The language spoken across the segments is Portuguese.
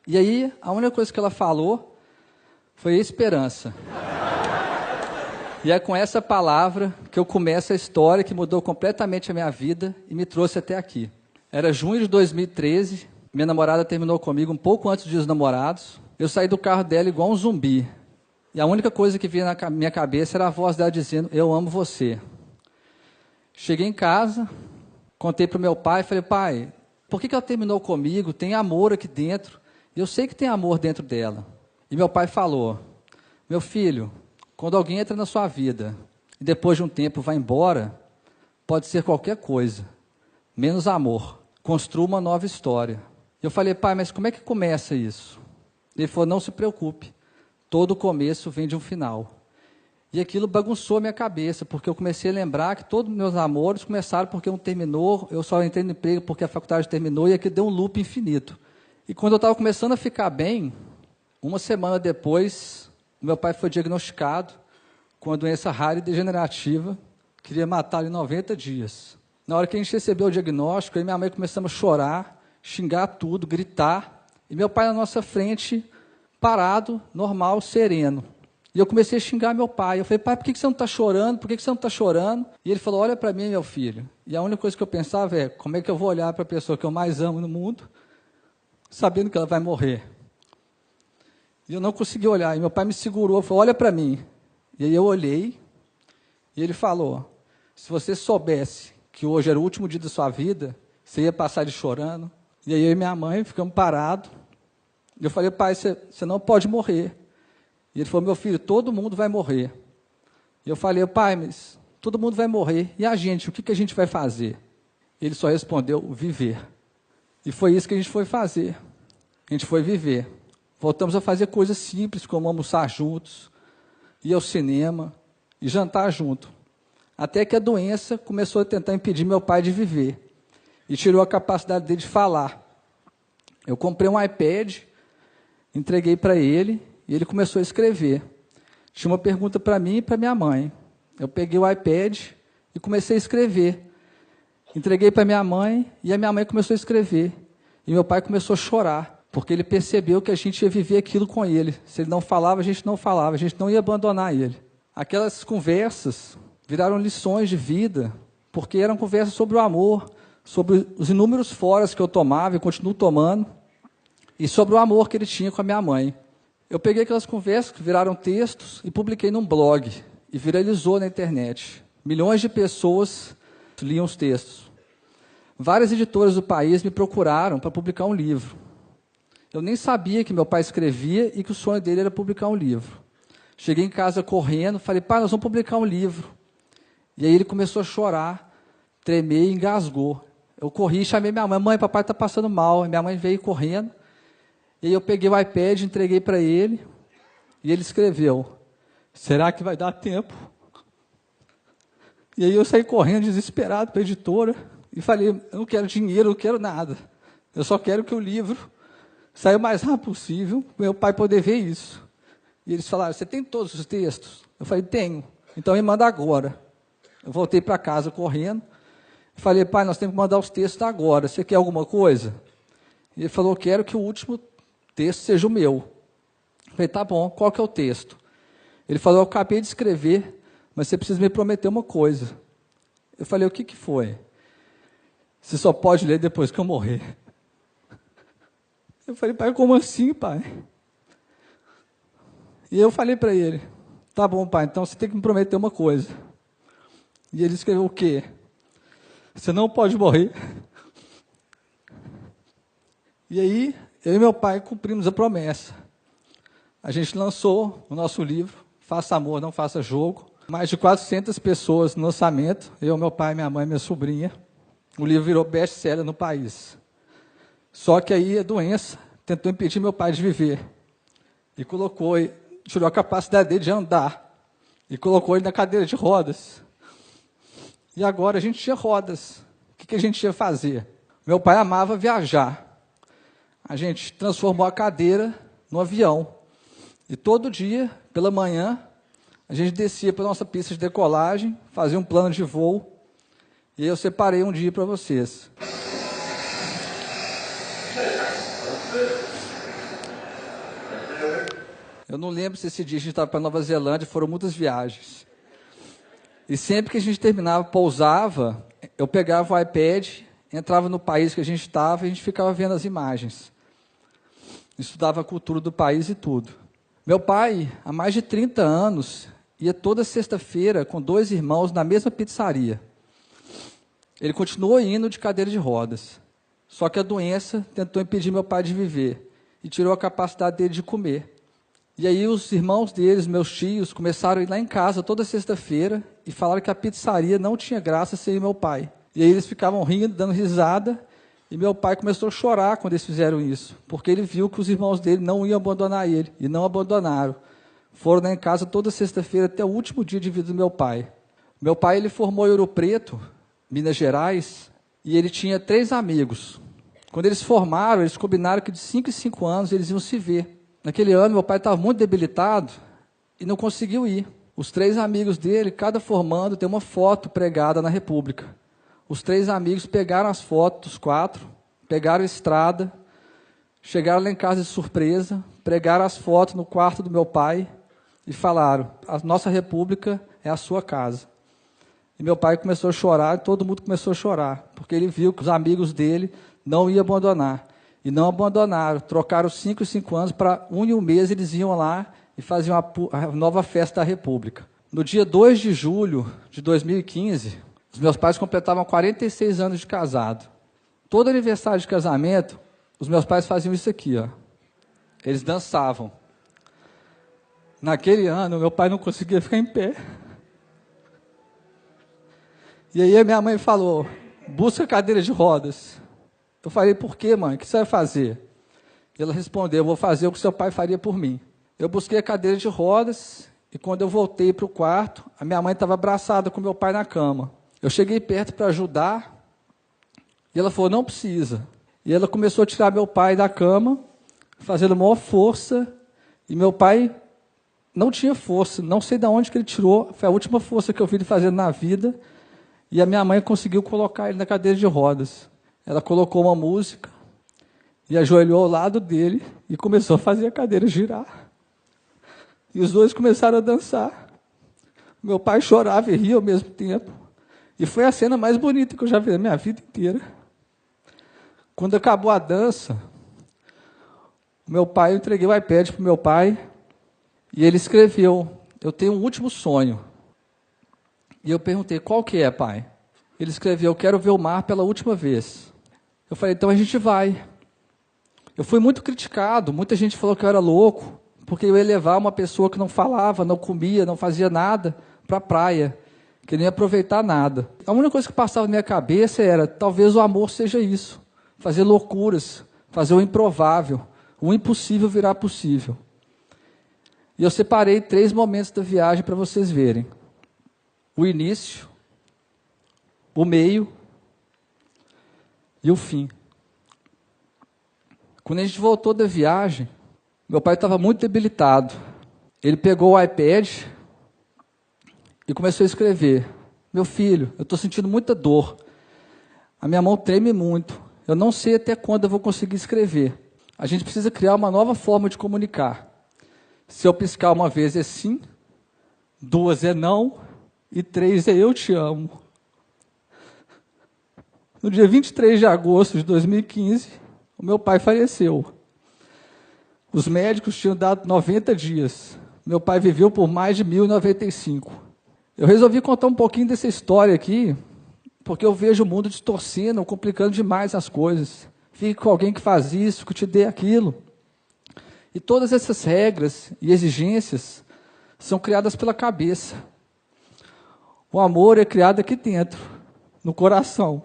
E aí, a única coisa que ela falou foi esperança. E é com essa palavra que eu começo a história que mudou completamente a minha vida e me trouxe até aqui. Era junho de 2013, minha namorada terminou comigo um pouco antes dos Dias dos Namorados. Eu saí do carro dela igual um zumbi. E a única coisa que vinha na minha cabeça era a voz dela dizendo, eu amo você. Cheguei em casa, contei para o meu pai, falei, pai, por que ela terminou comigo? Tem amor aqui dentro. E eu sei que tem amor dentro dela. E meu pai falou, meu filho, quando alguém entra na sua vida e depois de um tempo vai embora, pode ser qualquer coisa, menos amor. Construa uma nova história. Eu falei, pai, mas como é que começa isso? Ele falou, não se preocupe, todo começo vem de um final. E aquilo bagunçou a minha cabeça, porque eu comecei a lembrar que todos os meus namores começaram porque um terminou, eu só entrei no emprego porque a faculdade terminou, e aquilo deu um loop infinito. E quando eu estava começando a ficar bem, uma semana depois, meu pai foi diagnosticado com uma doença rara e degenerativa, que queria matá-lo em 90 dias. Na hora que a gente recebeu o diagnóstico, eu e minha mãe começamos a chorar, xingar tudo, gritar, e meu pai na nossa frente, parado, normal, sereno. E eu comecei a xingar meu pai. Eu falei, pai, por que você não está chorando? Por que você não está chorando? E ele falou, olha para mim, meu filho. E a única coisa que eu pensava é, como é que eu vou olhar para a pessoa que eu mais amo no mundo, sabendo que ela vai morrer? E eu não consegui olhar. E meu pai me segurou, falou, olha para mim. E aí eu olhei, e ele falou, se você soubesse que hoje era o último dia da sua vida, você ia passar de chorando. E aí eu e minha mãe ficamos parados. E eu falei, pai, você não pode morrer. E ele falou, meu filho, todo mundo vai morrer. E eu falei, pai, mas todo mundo vai morrer. E a gente, o que a gente vai fazer? Ele só respondeu, viver. E foi isso que a gente foi fazer. A gente foi viver. Voltamos a fazer coisas simples, como almoçar juntos, ir ao cinema e jantar junto. Até que a doença começou a tentar impedir meu pai de viver. E tirou a capacidade dele de falar. Eu comprei um iPad, entreguei para ele, e ele começou a escrever. Tinha uma pergunta para mim e para minha mãe. Eu peguei o iPad e comecei a escrever. Entreguei para minha mãe e a minha mãe começou a escrever. E meu pai começou a chorar, porque ele percebeu que a gente ia viver aquilo com ele. Se ele não falava, a gente não falava, a gente não ia abandonar ele. Aquelas conversas viraram lições de vida, porque eram conversas sobre o amor, sobre os inúmeros foras que eu tomava e continuo tomando, e sobre o amor que ele tinha com a minha mãe. Eu peguei aquelas conversas que viraram textos e publiquei num blog, e viralizou na internet. Milhões de pessoas liam os textos. Várias editoras do país me procuraram para publicar um livro. Eu nem sabia que meu pai escrevia e que o sonho dele era publicar um livro. Cheguei em casa correndo, falei, pai, nós vamos publicar um livro. E aí ele começou a chorar, tremer e engasgou. Eu corri e chamei minha mãe, mãe, papai está passando mal. E minha mãe veio correndo. E aí eu peguei o iPad, entreguei para ele, e ele escreveu, será que vai dar tempo? E aí eu saí correndo, desesperado, para a editora, e falei, eu não quero dinheiro, eu não quero nada. Eu só quero que o livro saia o mais rápido possível, para meu pai poder ver isso. E eles falaram, você tem todos os textos? Eu falei, tenho. Então me manda agora. Eu voltei para casa correndo, e falei, pai, nós temos que mandar os textos agora, você quer alguma coisa? E ele falou, quero que o último texto seja o meu. Eu falei, tá bom, qual que é o texto? Ele falou, eu acabei de escrever, mas você precisa me prometer uma coisa. Eu falei, o que foi? Você só pode ler depois que eu morrer. Eu falei, pai, como assim, pai? E eu falei para ele, tá bom, pai, então você tem que me prometer uma coisa. E ele escreveu o quê? Você não pode morrer. E aí, eu e meu pai cumprimos a promessa. A gente lançou o nosso livro, Faça Amor, Não Faça Jogo. Mais de 400 pessoas no lançamento, eu, meu pai, minha mãe, minha sobrinha. O livro virou best-seller no país. Só que aí a doença tentou impedir meu pai de viver. E tirou a capacidade dele de andar. E colocou ele na cadeira de rodas. E agora a gente tinha rodas. O que a gente ia fazer? Meu pai amava viajar. A gente transformou a cadeira no avião. E todo dia, pela manhã, a gente descia para a nossa pista de decolagem, fazia um plano de voo, e eu separei um dia para vocês. Eu não lembro se esse dia a gente estava para Nova Zelândia, foram muitas viagens. E sempre que a gente terminava, pousava, eu pegava o iPad, entrava no país que a gente estava e a gente ficava vendo as imagens. Estudava a cultura do país e tudo. Meu pai, há mais de 30 anos, ia toda sexta-feira com 2 irmãos na mesma pizzaria. Ele continuou indo de cadeira de rodas. Só que a doença tentou impedir meu pai de viver e tirou a capacidade dele de comer. E aí os irmãos deles, meus tios, começaram a ir lá em casa toda sexta-feira e falaram que a pizzaria não tinha graça sem meu pai. E aí eles ficavam rindo, dando risada, e meu pai começou a chorar quando eles fizeram isso, porque ele viu que os irmãos dele não iam abandonar ele, e não abandonaram. Foram lá em casa toda sexta-feira até o último dia de vida do meu pai. Meu pai, ele formou em Ouro Preto, Minas Gerais, e ele tinha 3 amigos. Quando eles formaram, eles combinaram que de 5 em 5 anos eles iam se ver. Naquele ano, meu pai estava muito debilitado e não conseguiu ir. Os 3 amigos dele, cada formando, tem uma foto pregada na República. Os 3 amigos pegaram as fotos, os 4, pegaram a estrada, chegaram lá em casa de surpresa, pregaram as fotos no quarto do meu pai e falaram: a nossa República é a sua casa. E meu pai começou a chorar, e todo mundo começou a chorar, porque ele viu que os amigos dele não iam abandonar. E não abandonaram, trocaram 5 em 5 anos para 1 em 1 mês, eles iam lá e faziam a nova festa da República. No dia 2 de julho de 2015, os meus pais completavam 46 anos de casado. Todo aniversário de casamento, os meus pais faziam isso aqui, ó. Eles dançavam. Naquele ano, meu pai não conseguia ficar em pé. E aí a minha mãe falou: busca cadeira de rodas. Eu falei: por quê, mãe? O que você vai fazer? E ela respondeu: eu vou fazer o que seu pai faria por mim. Eu busquei a cadeira de rodas e quando eu voltei para o quarto, a minha mãe estava abraçada com meu pai na cama. Eu cheguei perto para ajudar e ela falou: não precisa. E ela começou a tirar meu pai da cama, fazendo maior força, e meu pai não tinha força, não sei de onde que ele tirou, foi a última força que eu vi ele fazendo na vida, e a minha mãe conseguiu colocar ele na cadeira de rodas. Ela colocou uma música e ajoelhou ao lado dele e começou a fazer a cadeira girar. E os dois começaram a dançar. Meu pai chorava e ria ao mesmo tempo. E foi a cena mais bonita que eu já vi na minha vida inteira. Quando acabou a dança, eu entreguei o iPad para o meu pai e ele escreveu: eu tenho um último sonho. E eu perguntei: qual que é, pai? Ele escreveu: eu quero ver o mar pela última vez. Eu falei: então a gente vai. Eu fui muito criticado, muita gente falou que eu era louco, porque eu ia levar uma pessoa que não falava, não comia, não fazia nada, para a praia, que nem ia aproveitar nada. A única coisa que passava na minha cabeça era: talvez o amor seja isso, fazer loucuras, fazer o improvável, o impossível virar possível. E eu separei 3 momentos da viagem para vocês verem: o início, o meio e o fim. Quando a gente voltou da viagem, meu pai estava muito debilitado. Ele pegou o iPad e começou a escrever: meu filho, eu estou sentindo muita dor. A minha mão treme muito. Eu não sei até quando eu vou conseguir escrever. A gente precisa criar uma nova forma de comunicar. Se eu piscar uma vez é sim, 2 é não, e 3 é eu te amo. No dia 23 de agosto de 2015, o meu pai faleceu. Os médicos tinham dado 90 dias. Meu pai viveu por mais de 1095. Eu resolvi contar um pouquinho dessa história aqui, porque eu vejo o mundo distorcendo, complicando demais as coisas. Fique com alguém que faz isso, que te dê aquilo. E todas essas regras e exigências são criadas pela cabeça. O amor é criado aqui dentro, no coração.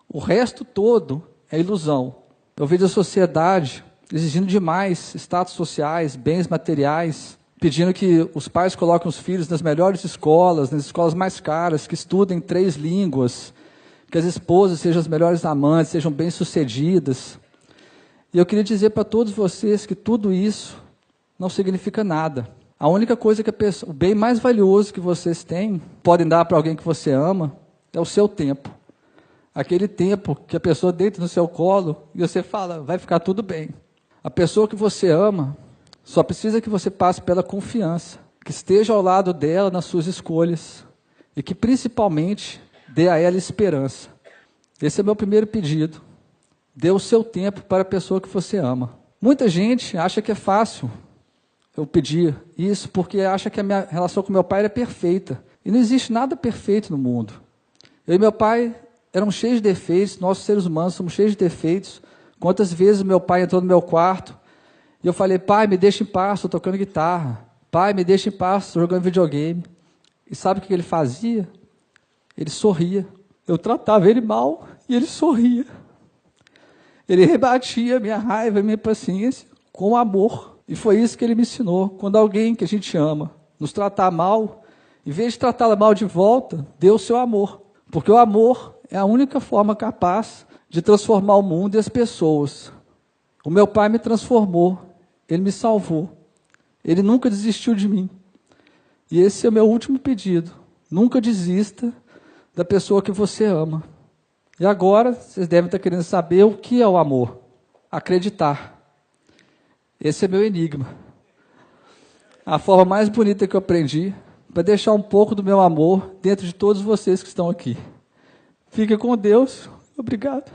O resto todo é ilusão. Eu vejo a sociedade exigindo demais status sociais, bens materiais, pedindo que os pais coloquem os filhos nas melhores escolas, nas escolas mais caras, que estudem 3 línguas, que as esposas sejam as melhores amantes, sejam bem-sucedidas. E eu queria dizer para todos vocês que tudo isso não significa nada. A única coisa que o bem mais valioso que vocês têm, podem dar para alguém que você ama, é o seu tempo. Aquele tempo que a pessoa deita no seu colo e você fala: vai ficar tudo bem. A pessoa que você ama Só precisa que você passe pela confiança, que esteja ao lado dela nas suas escolhas e que principalmente dê a ela esperança. Esse é meu primeiro pedido. Dê o seu tempo para a pessoa que você ama. Muita gente acha que é fácil eu pedir isso porque acha que a minha relação com meu pai era perfeita. E não existe nada perfeito no mundo. Eu e meu pai éramos cheios de defeitos, nós seres humanos somos cheios de defeitos. Quantas vezes meu pai entrou no meu quarto e eu falei, pai, me deixa em paz, estou tocando guitarra. Pai, me deixa em paz, estou jogando videogame. E sabe o que ele fazia? Ele sorria. Eu tratava ele mal e ele sorria. Ele rebatia a minha raiva, a minha paciência com amor. E foi isso que ele me ensinou. Quando alguém que a gente ama nos tratar mal, em vez de tratá-la mal de volta, dê o seu amor. Porque o amor é a única forma capaz de transformar o mundo e as pessoas. O meu pai me transformou. Ele me salvou. Ele nunca desistiu de mim. E esse é o meu último pedido. Nunca desista da pessoa que você ama. E agora, vocês devem estar querendo saber o que é o amor. Acreditar. Esse é meu enigma. A forma mais bonita que eu aprendi para deixar um pouco do meu amor dentro de todos vocês que estão aqui. Fique com Deus. Obrigado.